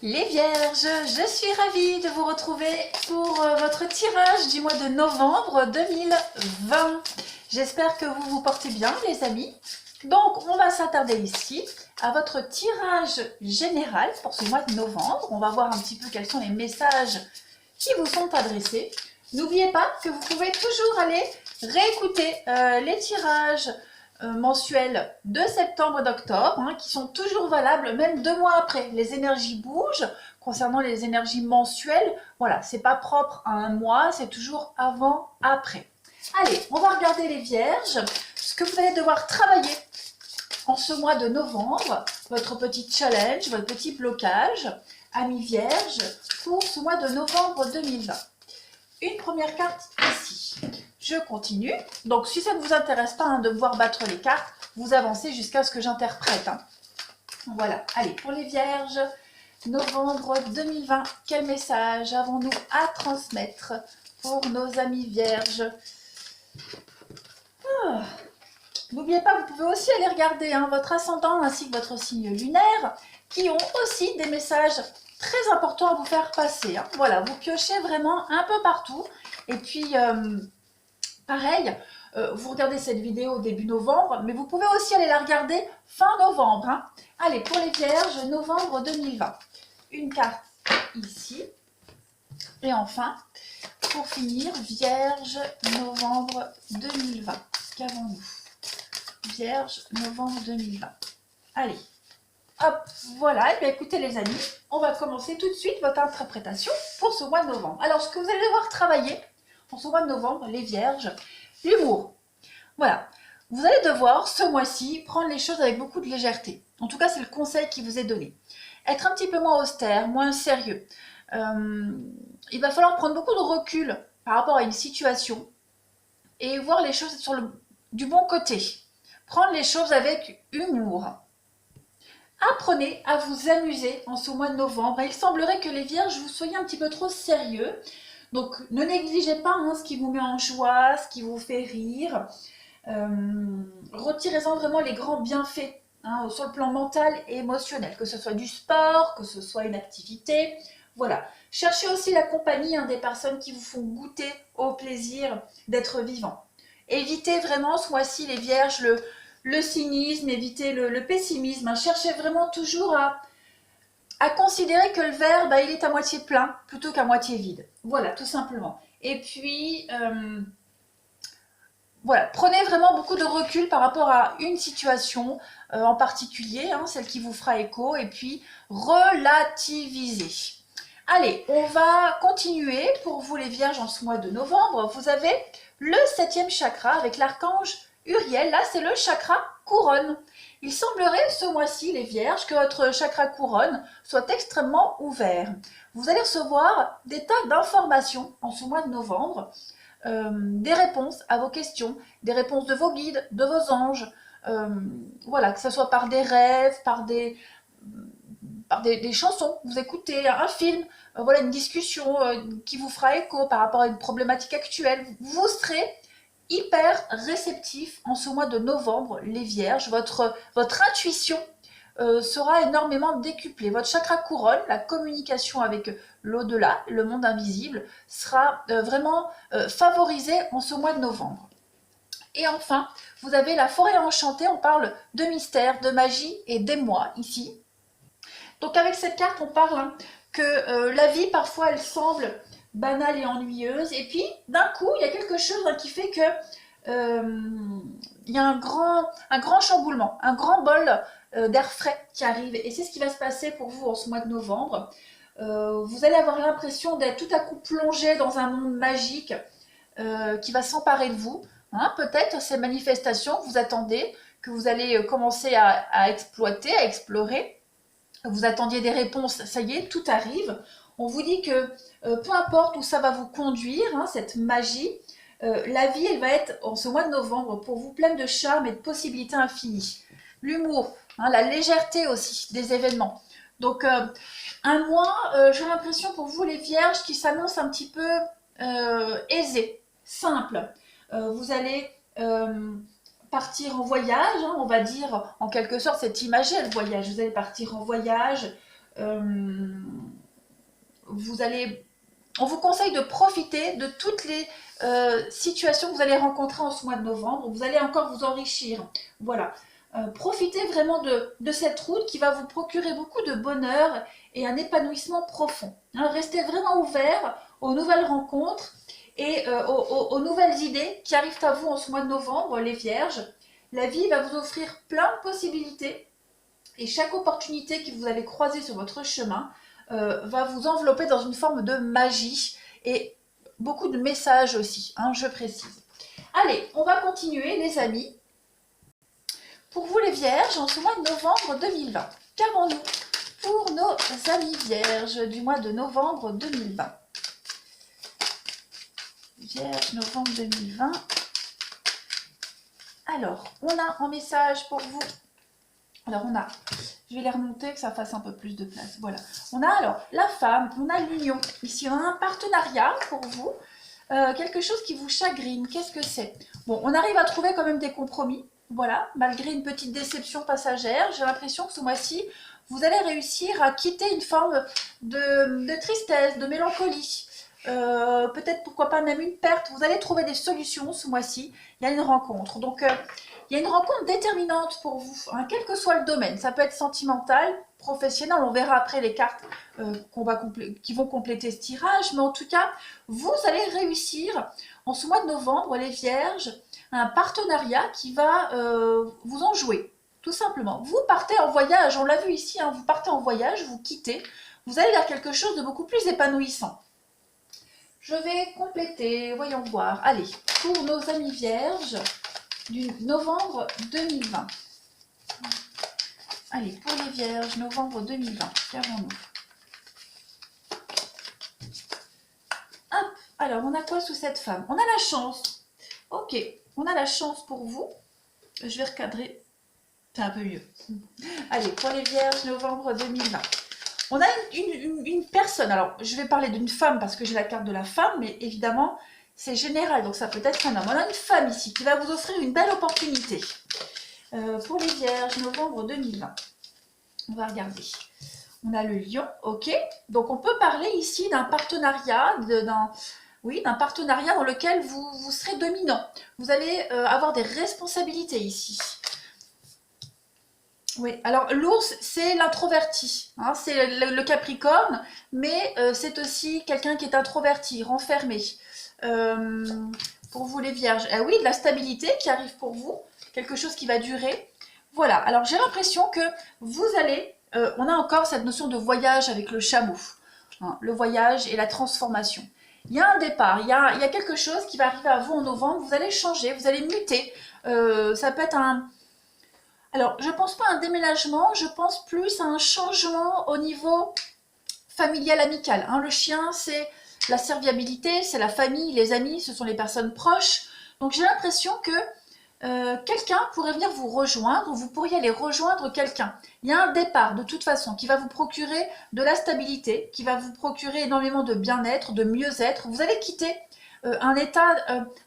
Les Vierges, je suis ravie de vous retrouver pour votre tirage du mois de novembre 2020. J'espère que vous vous portez bien, les amis. Donc, on va s'attarder ici à votre tirage général pour ce mois de novembre. On va voir un petit peu quels sont les messages qui vous sont adressés. N'oubliez pas que vous pouvez toujours aller réécouter les tirages mensuels de septembre et d'octobre, qui sont toujours valables même 2 mois après. Les énergies bougent. Concernant les énergies mensuelles, voilà, c'est pas propre à un mois, c'est toujours avant, après. Allez, on va regarder les Vierges, ce que vous allez devoir travailler en ce mois de novembre, votre petit challenge, votre petit blocage, amis Vierges, pour ce mois de novembre 2020. Une première carte ici. Je continue. Donc, si ça ne vous intéresse pas de me voir battre les cartes, vous avancez jusqu'à ce que j'interprète. Voilà. Allez, pour les Vierges, novembre 2020, quel message avons-nous à transmettre pour nos amis Vierges? N'oubliez pas, vous pouvez aussi aller regarder votre ascendant ainsi que votre signe lunaire qui ont aussi des messages très importants à vous faire passer. Voilà, vous piochez vraiment un peu partout. Et puis, pareil, vous regardez cette vidéo début novembre, mais vous pouvez aussi aller la regarder fin novembre. Allez, pour les Vierges, novembre 2020. Une carte ici. Et enfin, pour finir, Vierge, novembre 2020. Qu'avons-nous? Vierge, novembre 2020. Allez, hop, voilà. Et bien écoutez les amis, on va commencer tout de suite votre interprétation pour ce mois de novembre. Alors, ce que vous allez devoir travailler pour ce mois de novembre, les Vierges, l'humour. Voilà, vous allez devoir ce mois-ci prendre les choses avec beaucoup de légèreté. En tout cas, c'est le conseil qui vous est donné. Être un petit peu moins austère, moins sérieux. Il va falloir prendre beaucoup de recul par rapport à une situation et voir les choses du bon côté. Prendre les choses avec humour. Apprenez à vous amuser en ce mois de novembre. Il semblerait que les Vierges, vous soyez un petit peu trop sérieux. Donc, ne négligez pas ce qui vous met en joie, ce qui vous fait rire. Retirez-en vraiment les grands bienfaits sur le plan mental et émotionnel, que ce soit du sport, que ce soit une activité. Voilà. Cherchez aussi la compagnie des personnes qui vous font goûter au plaisir d'être vivant. Évitez vraiment ce mois-ci, les Vierges, le cynisme, évitez le pessimisme. Cherchez vraiment toujours à considérer que le verre, il est à moitié plein plutôt qu'à moitié vide. Voilà, tout simplement. Et puis, voilà, prenez vraiment beaucoup de recul par rapport à une situation en particulier, celle qui vous fera écho, et puis relativisez. Allez, on va continuer pour vous les Vierges en ce mois de novembre. Vous avez le 7e chakra avec l'archange Uriel. Là, c'est le chakra couronne. Il semblerait ce mois-ci, les Vierges, que votre chakra couronne soit extrêmement ouvert. Vous allez recevoir des tas d'informations en ce mois de novembre, des réponses à vos questions, des réponses de vos guides, de vos anges, voilà, que ce soit par des rêves, par des chansons, vous écoutez un film, voilà, une discussion qui vous fera écho par rapport à une problématique actuelle. Vous serez hyper réceptif en ce mois de novembre, les Vierges. Votre intuition sera énormément décuplée. Votre chakra couronne, la communication avec l'au-delà, le monde invisible, sera vraiment favorisée en ce mois de novembre. Et enfin, vous avez la forêt enchantée. On parle de mystère, de magie et d'émoi ici. Donc avec cette carte, on parle que la vie, parfois, elle semble banale et ennuyeuse. Et puis, d'un coup, il y a quelque chose qui fait que il y a un grand chamboulement, un grand bol d'air frais qui arrive. Et c'est ce qui va se passer pour vous en ce mois de novembre. Vous allez avoir l'impression d'être tout à coup plongé dans un monde magique qui va s'emparer de vous. Peut-être ces manifestations que vous attendez, que vous allez commencer à exploiter, à explorer. Vous attendiez des réponses, ça y est, tout arrive. On vous dit que peu importe où ça va vous conduire, cette magie, la vie, elle va être, en ce mois de novembre, pour vous, pleine de charme et de possibilités infinies. L'humour, la légèreté aussi des événements. Donc, un mois, j'ai l'impression pour vous, les Vierges, qui s'annonce un petit peu aisé, simple. Vous allez partir en voyage, on va dire, en quelque sorte, c'est imagé le voyage. Vous allez partir en voyage, on vous conseille de profiter de toutes les situations que vous allez rencontrer en ce mois de novembre. Vous allez encore vous enrichir. Voilà. Profitez vraiment de cette route qui va vous procurer beaucoup de bonheur et un épanouissement profond. Hein, restez vraiment ouvert aux nouvelles rencontres et aux nouvelles idées qui arrivent à vous en ce mois de novembre, les Vierges. La vie va vous offrir plein de possibilités et chaque opportunité que vous allez croiser sur votre chemin va vous envelopper dans une forme de magie et beaucoup de messages aussi, hein, je précise. Allez, on va continuer les amis. Pour vous les Vierges, en ce mois de novembre 2020, qu'avons-nous pour nos amis Vierges du mois de novembre 2020? Vierge, novembre 2020. Alors, on a en message pour vous. Alors, je vais les remonter, que ça fasse un peu plus de place. Voilà. On a alors la femme, on a l'union. Ici, on a un partenariat pour vous. Quelque chose qui vous chagrine. Qu'est-ce que c'est? Bon, on arrive à trouver quand même des compromis. Voilà, malgré une petite déception passagère, j'ai l'impression que ce mois-ci, vous allez réussir à quitter une forme de tristesse, de mélancolie. Peut-être, pourquoi pas, même une perte. Vous allez trouver des solutions ce mois-ci. Il y a une rencontre. Donc, il y a une rencontre déterminante pour vous, hein, quel que soit le domaine. Ça peut être sentimental, professionnel. On verra après les cartes qui vont compléter ce tirage. Mais en tout cas, vous allez réussir en ce mois de novembre, les Vierges, un partenariat qui va vous en jouer, tout simplement. Vous partez en voyage, on l'a vu ici, hein, vous partez en voyage, vous quittez, vous allez vers quelque chose de beaucoup plus épanouissant. Je vais compléter, voyons voir. Allez, pour nos amis Vierges du novembre 2020. Allez, pour les Vierges, novembre 2020, qu'avons-nous? Hop, alors on a quoi sous cette femme? On a la chance. Ok, on a la chance pour vous. Je vais recadrer. C'est un peu mieux. Allez, pour les Vierges, novembre 2020. On a une personne. Alors, je vais parler d'une femme parce que j'ai la carte de la femme, mais évidemment, c'est général, donc ça peut être un homme. On a une femme ici qui va vous offrir une belle opportunité. Pour les Vierges, novembre 2020. On va regarder. On a le lion, ok. Donc, on peut parler ici d'un partenariat, d'un partenariat dans lequel vous serez dominant. Vous allez avoir des responsabilités ici. Oui, alors l'ours, c'est l'introverti, hein, c'est le Capricorne, mais c'est aussi quelqu'un qui est introverti, renfermé. Pour vous les Vierges, oui, de la stabilité qui arrive pour vous, quelque chose qui va durer. Voilà, alors j'ai l'impression que vous allez, on a encore cette notion de voyage avec le chameau, hein, le voyage et la transformation. Il y a un départ, il y a quelque chose qui va arriver à vous en novembre, vous allez changer, vous allez muter, ça peut être un... Alors, je ne pense pas à un déménagement, je pense plus à un changement au niveau familial, amical. Hein. Le chien, c'est la serviabilité, c'est la famille, les amis, ce sont les personnes proches. Donc, j'ai l'impression que quelqu'un pourrait venir vous rejoindre, ou vous pourriez aller rejoindre quelqu'un. Il y a un départ, de toute façon, qui va vous procurer de la stabilité, qui va vous procurer énormément de bien-être, de mieux-être. Vous allez quitter un état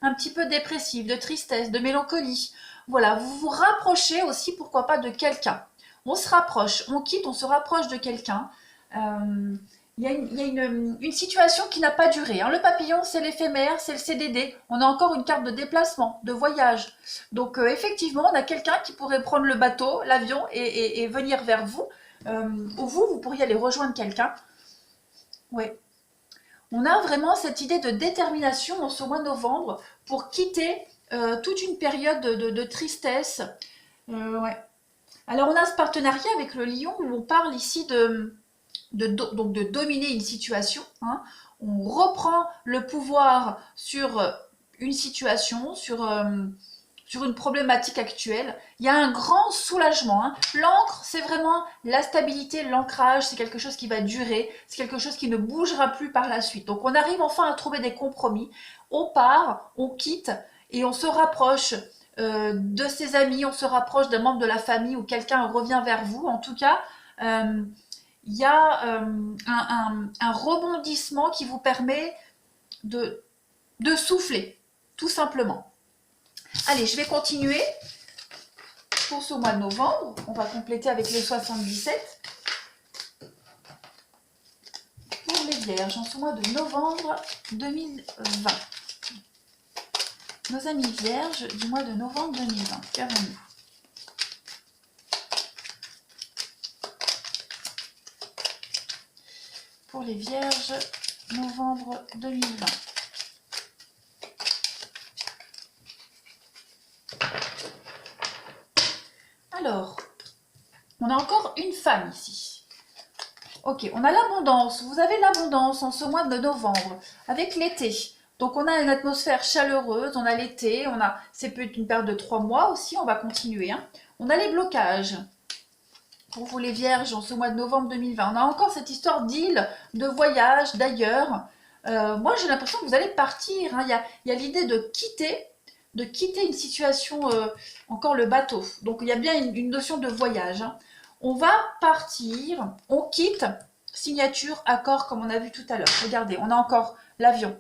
un petit peu dépressif, de tristesse, de mélancolie. Voilà, vous vous rapprochez aussi, pourquoi pas, de quelqu'un. On se rapproche, on quitte, on se rapproche de quelqu'un. Il y a une situation qui n'a pas duré. Hein. Le papillon, c'est l'éphémère, c'est le CDD. On a encore une carte de déplacement, de voyage. Donc, effectivement, on a quelqu'un qui pourrait prendre le bateau, l'avion et venir vers vous. Ou vous pourriez aller rejoindre quelqu'un. Oui. On a vraiment cette idée de détermination en ce mois de novembre pour quitter toute une période de tristesse. Ouais. Alors, on a ce partenariat avec le lion où on parle ici donc de dominer une situation. Hein. On reprend le pouvoir sur une situation, sur une problématique actuelle. Il y a un grand soulagement. Hein. L'ancre, c'est vraiment la stabilité, l'ancrage, c'est quelque chose qui va durer, c'est quelque chose qui ne bougera plus par la suite. Donc, on arrive enfin à trouver des compromis. On part, on quitte, et on se rapproche de ses amis, on se rapproche d'un membre de la famille ou quelqu'un revient vers vous. En tout cas, il y a un rebondissement qui vous permet de souffler, tout simplement. Allez, je vais continuer pour ce mois de novembre. On va compléter avec les 77. Pour les vierges en ce mois de novembre 2020. Nos amis vierges du mois de novembre 2020, qu'avons-nous? Pour les vierges, novembre 2020. Alors, on a encore une femme ici. Ok, on a l'abondance. Vous avez l'abondance en ce mois de novembre, avec l'été. Donc, on a une atmosphère chaleureuse, on a l'été, c'est peut-être une période de 3 mois aussi, on va continuer. Hein. On a les blocages. Pour vous les vierges, en ce mois de novembre 2020. On a encore cette histoire d'île, de voyage, d'ailleurs. Moi, j'ai l'impression que vous allez partir. Hein. Il y a l'idée de quitter une situation, encore le bateau. Donc, il y a bien une notion de voyage. Hein. On va partir, on quitte, signature, accord, comme on a vu tout à l'heure. Regardez, on a encore l'avion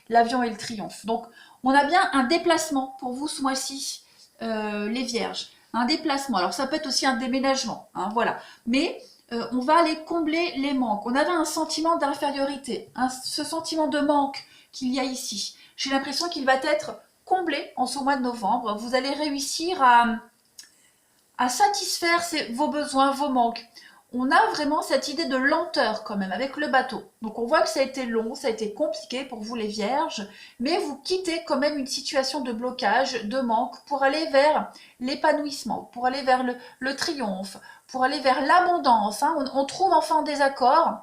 et le triomphe. Donc, on a bien un déplacement pour vous ce mois-ci, les vierges. Un déplacement. Alors, ça peut être aussi un déménagement, hein, voilà. Mais on va aller combler les manques. On avait un sentiment d'infériorité, ce sentiment de manque qu'il y a ici. J'ai l'impression qu'il va être comblé en ce mois de novembre. Vous allez réussir à satisfaire vos besoins, vos manques. On a vraiment cette idée de lenteur quand même avec le bateau. Donc on voit que ça a été long, ça a été compliqué pour vous les vierges, mais vous quittez quand même une situation de blocage, de manque, pour aller vers l'épanouissement, pour aller vers le triomphe, pour aller vers l'abondance. Hein. On trouve enfin des accords.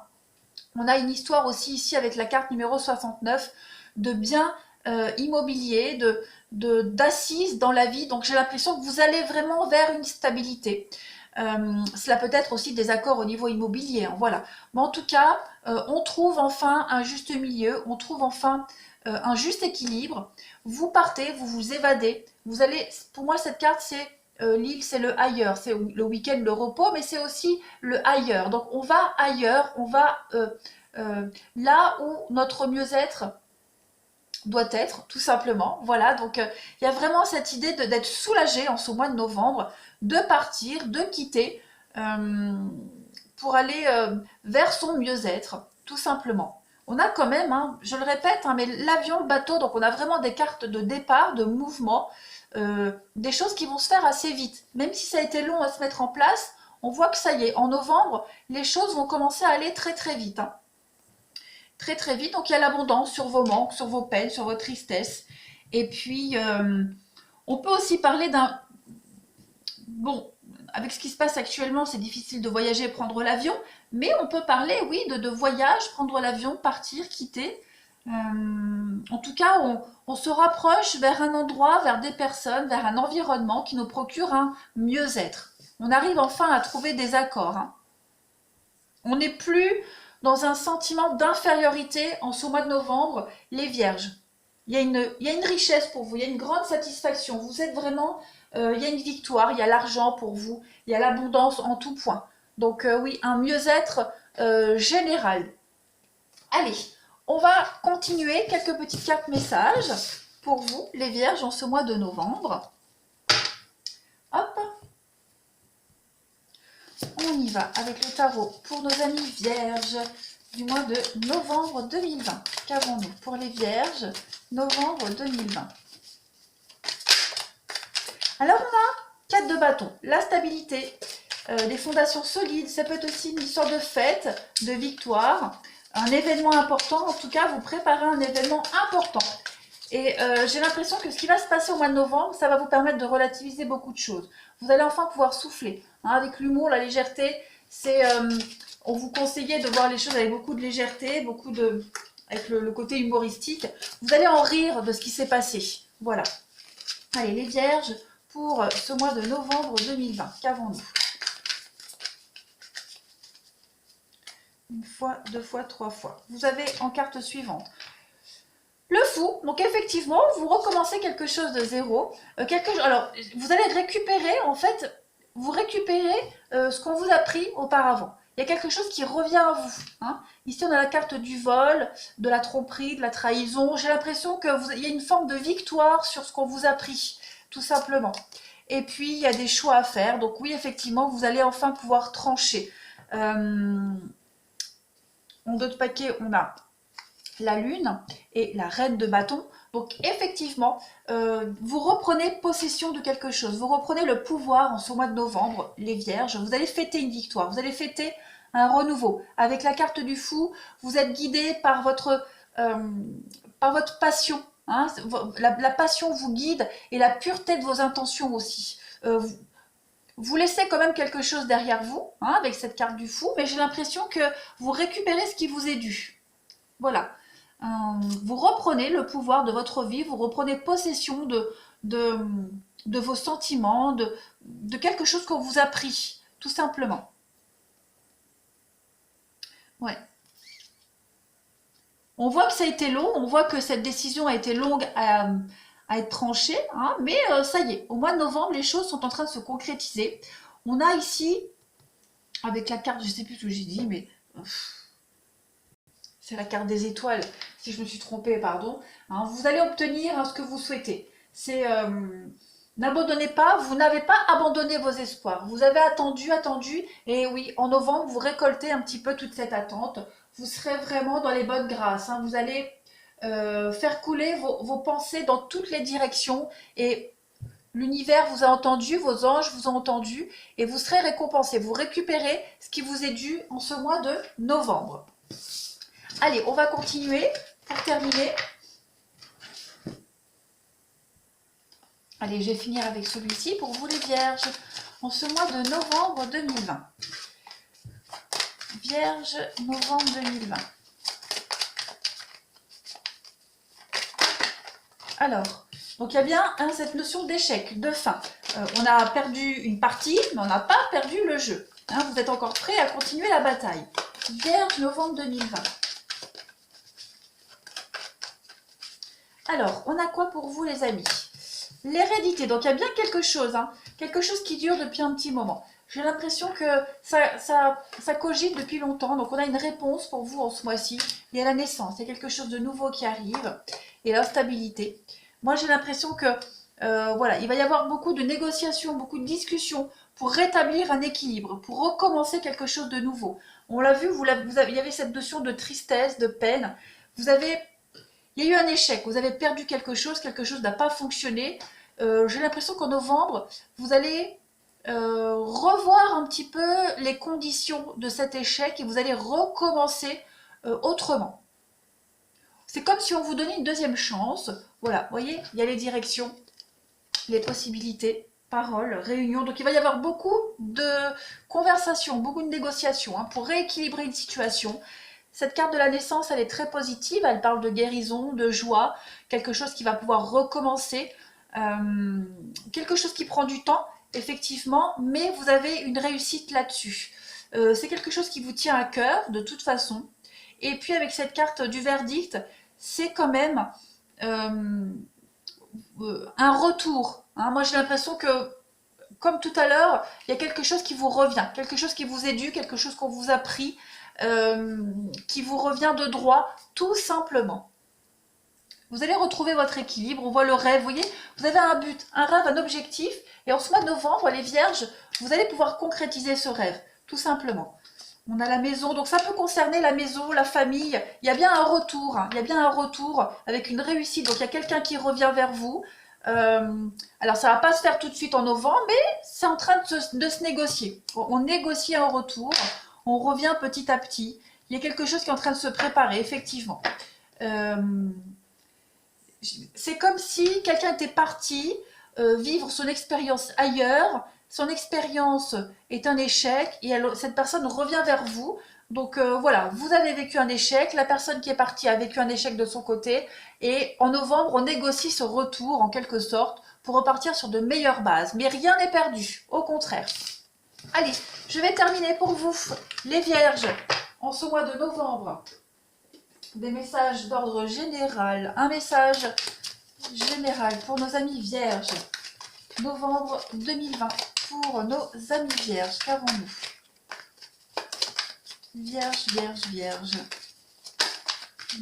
On a une histoire aussi ici avec la carte numéro 69 de biens immobiliers, d'assises dans la vie. Donc j'ai l'impression que vous allez vraiment vers une stabilité. Cela peut être aussi des accords au niveau immobilier, hein, voilà. Mais en tout cas, on trouve enfin un juste milieu, on trouve enfin un juste équilibre. Vous partez, vous vous évadez. Vous allez, pour moi, cette carte, c'est l'île, c'est le ailleurs, c'est le week-end, le repos, mais c'est aussi le ailleurs. Donc, on va ailleurs, on va là où notre mieux-être doit être, tout simplement. Voilà, donc il y a vraiment cette idée d'être soulagé en ce mois de novembre, de partir, de quitter, pour aller vers son mieux-être, tout simplement. On a quand même, hein, je le répète, hein, mais l'avion, le bateau, donc on a vraiment des cartes de départ, de mouvement, des choses qui vont se faire assez vite. Même si ça a été long à se mettre en place, on voit que ça y est, en novembre, les choses vont commencer à aller très très vite. Hein. Très très vite, donc il y a l'abondance sur vos manques, sur vos peines, sur vos tristesses. Et puis, on peut aussi parler d'un... Bon, avec ce qui se passe actuellement, c'est difficile de voyager et prendre l'avion, mais on peut parler, oui, de voyage, prendre l'avion, partir, quitter. En tout cas, on se rapproche vers un endroit, vers des personnes, vers un environnement qui nous procure un mieux-être. On arrive enfin à trouver des accords. Hein. On n'est plus dans un sentiment d'infériorité en ce mois de novembre, les vierges. Il y a une richesse pour vous, il y a une grande satisfaction. Vous êtes vraiment, il y a une victoire, il y a l'argent pour vous, il y a l'abondance en tout point. Donc oui, un mieux-être général. Allez, on va continuer quelques petites cartes messages pour vous, les vierges, en ce mois de novembre. Hop. On y va avec le tarot pour nos amis vierges du mois de novembre 2020. Qu'avons-nous pour les vierges, novembre 2020? Alors on a 4 de bâton, la stabilité, des fondations solides, ça peut être aussi une histoire de fête, de victoire, un événement important, en tout cas vous préparez un événement important. Et j'ai l'impression que ce qui va se passer au mois de novembre, ça va vous permettre de relativiser beaucoup de choses. Vous allez enfin pouvoir souffler. Hein, avec l'humour, la légèreté, on vous conseillait de voir les choses avec beaucoup de légèreté, avec le côté humoristique. Vous allez en rire de ce qui s'est passé. Voilà. Allez, les vierges, pour ce mois de novembre 2020, qu'avons-nous? Une fois, 2 fois, 3 fois. Vous avez en carte suivante le fou, donc effectivement, vous recommencez quelque chose de zéro. Alors, vous allez récupérer, en fait, ce qu'on vous a pris auparavant. Il y a quelque chose qui revient à vous. Hein. Ici, on a la carte du vol, de la tromperie, de la trahison. J'ai l'impression qu'il y a une forme de victoire sur ce qu'on vous a pris, tout simplement. Et puis, il y a des choix à faire. Donc oui, effectivement, vous allez enfin pouvoir trancher. En dos de paquet, on a la lune et la reine de bâton. Donc effectivement, vous reprenez possession de quelque chose, vous reprenez le pouvoir en ce mois de novembre, les vierges, vous allez fêter une victoire, vous allez fêter un renouveau. Avec la carte du fou, vous êtes guidé par votre passion. Hein, la passion vous guide et la pureté de vos intentions aussi. Vous laissez quand même quelque chose derrière vous, hein, avec cette carte du fou, mais j'ai l'impression que vous récupérez ce qui vous est dû. Voilà. Vous reprenez le pouvoir de votre vie, vous reprenez possession de, de vos sentiments, de quelque chose qu'on vous a pris, tout simplement. Ouais. On voit que ça a été long, on voit que cette décision a été longue à être tranchée, hein, mais ça y est, au mois de novembre, les choses sont en train de se concrétiser. On a ici, avec la carte, je ne sais plus ce que j'ai dit, mais c'est la carte des étoiles, si je me suis trompée, pardon. Hein, vous allez obtenir ce que vous souhaitez. C'est n'abandonnez pas, vous n'avez pas abandonné vos espoirs. Vous avez attendu, attendu, et oui, en novembre, vous récoltez un petit peu toute cette attente. Vous serez vraiment dans les bonnes grâces. Hein. Vous allez faire couler vos pensées dans toutes les directions, et l'univers vous a entendu, vos anges vous ont entendu, et vous serez récompensé. Vous récupérez ce qui vous est dû en ce mois de novembre. Allez, on va continuer pour terminer. Allez, je vais finir avec celui-ci pour vous les vierges, en ce mois de novembre 2020. Vierge, novembre 2020. Alors, donc il y a bien cette notion d'échec, de fin. On a perdu une partie, mais on n'a pas perdu le jeu. Hein, vous êtes encore prêts à continuer la bataille. Vierge, novembre 2020. Alors, on a quoi pour vous les amis? L'hérédité, donc il y a bien quelque chose, hein, quelque chose qui dure depuis un petit moment. J'ai l'impression que ça cogite depuis longtemps, donc on a une réponse pour vous en ce mois-ci. Il y a la naissance, il y a quelque chose de nouveau qui arrive, et l'instabilité. Moi j'ai l'impression que voilà, il va y avoir beaucoup de négociations, beaucoup de discussions pour rétablir un équilibre, pour recommencer quelque chose de nouveau. On l'a vu, il y avait cette notion de tristesse, de peine. Il y a eu un échec, vous avez perdu quelque chose n'a pas fonctionné. J'ai l'impression qu'en novembre, vous allez revoir un petit peu les conditions de cet échec et vous allez recommencer autrement. C'est comme si on vous donnait une deuxième chance. Voilà, vous voyez, il y a les directions, les possibilités, paroles, réunions. Donc il va y avoir beaucoup de conversations, beaucoup de négociations hein, pour rééquilibrer une situation. Cette carte de la naissance, elle est très positive, elle parle de guérison, de joie, quelque chose qui va pouvoir recommencer, quelque chose qui prend du temps, effectivement, mais vous avez une réussite là-dessus. C'est quelque chose qui vous tient à cœur, de toute façon. Et puis avec cette carte du verdict, c'est quand même un retour. Hein. Moi j'ai l'impression que, comme tout à l'heure, il y a quelque chose qui vous revient, quelque chose qui vous est dû, quelque chose qu'on vous a pris, qui vous revient de droit, tout simplement. Vous allez retrouver votre équilibre, on voit le rêve, vous voyez, vous avez un but, un rêve, un objectif, et en ce mois de novembre, les vierges, vous allez pouvoir concrétiser ce rêve, tout simplement. On a la maison, donc ça peut concerner la maison, la famille, il y a bien un retour, hein, il y a bien un retour avec une réussite, donc il y a quelqu'un qui revient vers vous. Alors ça va pas se faire tout de suite en novembre, mais c'est en train de se négocier. On négocie un retour, on revient petit à petit. Il y a quelque chose qui est en train de se préparer, effectivement. C'est comme si quelqu'un était parti vivre son expérience ailleurs. Son expérience est un échec et cette personne revient vers vous. Donc voilà, vous avez vécu un échec, la personne qui est partie a vécu un échec de son côté. Et en novembre, on négocie ce retour en quelque sorte pour repartir sur de meilleures bases. Mais rien n'est perdu, au contraire. Allez, je vais terminer pour vous, les vierges, en ce mois de novembre. Des messages d'ordre général. Un message général pour nos amis vierges. Novembre 2020. Pour nos amis vierges, qu'avons-nous? Vierge, vierge, vierge.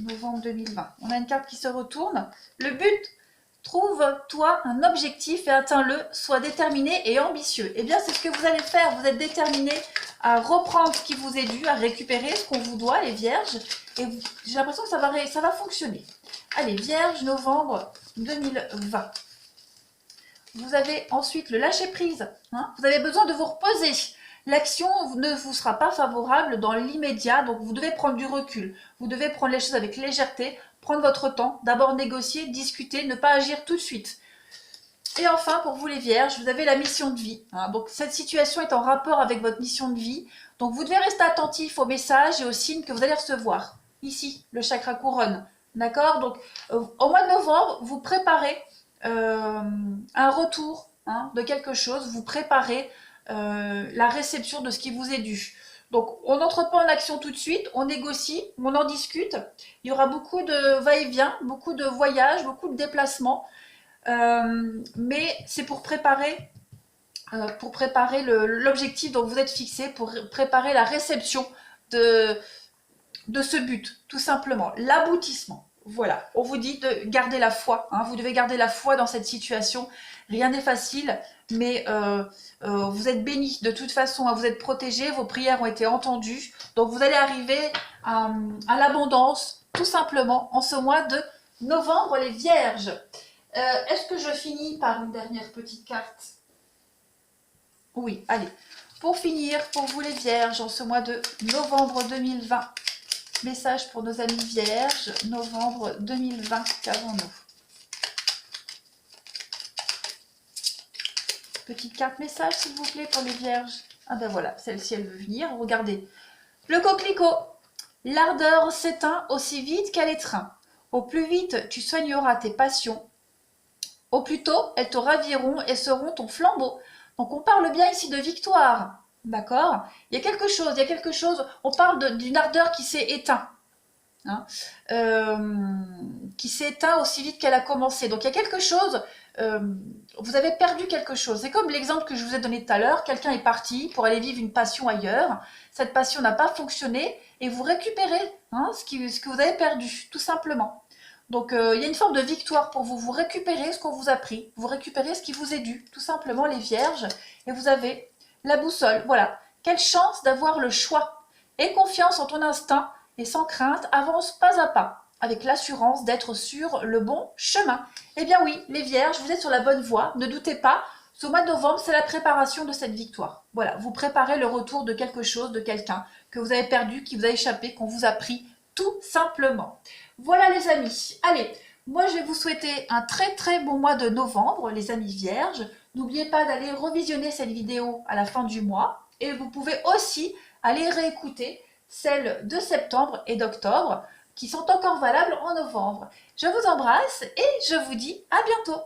Novembre 2020. On a une carte qui se retourne. Le but Trouve-toi un objectif et atteins-le, sois déterminé et ambitieux. Eh bien, c'est ce que vous allez faire. Vous êtes déterminé à reprendre ce qui vous est dû, à récupérer ce qu'on vous doit, les vierges. Et j'ai l'impression que ça va fonctionner. Allez, vierge, novembre 2020. Vous avez ensuite le lâcher-prise. Hein, vous avez besoin de vous reposer. L'action ne vous sera pas favorable dans l'immédiat, donc vous devez prendre du recul. Vous devez prendre les choses avec légèreté, prendre votre temps, d'abord négocier, discuter, ne pas agir tout de suite. Et enfin, pour vous les vierges, vous avez la mission de vie. Hein, donc cette situation est en rapport avec votre mission de vie. Donc vous devez rester attentif aux messages et aux signes que vous allez recevoir. Ici, le chakra couronne. D'accord. Donc au mois de novembre, vous préparez un retour de quelque chose. Vous préparez la réception de ce qui vous est dû. Donc, on n'entre pas en action tout de suite, on négocie, on en discute. Il y aura beaucoup de va-et-vient, beaucoup de voyages, beaucoup de déplacements. Mais c'est pour préparer l'objectif dont vous êtes fixé, pour préparer la réception de ce but, tout simplement, l'aboutissement. Voilà, on vous dit de garder la foi, hein, vous devez garder la foi dans cette situation. Rien n'est facile, mais vous êtes bénis de toute façon, hein, vous êtes protégés, vos prières ont été entendues. Donc vous allez arriver à l'abondance, tout simplement, en ce mois de novembre, les vierges. Est-ce que je finis par une dernière petite carte? Oui, allez. Pour finir, pour vous les vierges, en ce mois de novembre 2020, message pour nos amis vierges, novembre 2020, qu'avons-nous? Petite carte message, s'il vous plaît, pour les vierges. Ah ben voilà, celle-ci, elle veut venir. Regardez. Le coquelicot. L'ardeur s'éteint aussi vite qu'elle étreint. Au plus vite, tu soigneras tes passions. Au plus tôt, elles te raviront et seront ton flambeau. Donc, on parle bien ici de victoire. D'accord? Il y a quelque chose, on parle d'une ardeur qui s'est éteinte. Hein, qui s'est éteinte aussi vite qu'elle a commencé. Donc, il y a quelque chose, vous avez perdu quelque chose. C'est comme l'exemple que je vous ai donné tout à l'heure. Quelqu'un est parti pour aller vivre une passion ailleurs. Cette passion n'a pas fonctionné et vous récupérez ce que vous avez perdu, tout simplement. Donc, il y a une forme de victoire pour vous. Vous récupérez ce qu'on vous a pris. Vous récupérez ce qui vous est dû, tout simplement, les vierges. Et vous avez la boussole. Voilà. Quelle chance d'avoir le choix. Aie confiance en ton instinct et sans crainte, avance pas à pas, avec l'assurance d'être sur le bon chemin. Eh bien oui, les vierges, vous êtes sur la bonne voie. Ne doutez pas. Ce mois de novembre, c'est la préparation de cette victoire. Voilà. Vous préparez le retour de quelque chose, de quelqu'un que vous avez perdu, qui vous a échappé, qu'on vous a pris, tout simplement. Voilà les amis, allez, moi je vais vous souhaiter un très très bon mois de novembre, les amis vierges. N'oubliez pas d'aller revisionner cette vidéo à la fin du mois. Et vous pouvez aussi aller réécouter celles de septembre et d'octobre qui sont encore valables en novembre. Je vous embrasse et je vous dis à bientôt.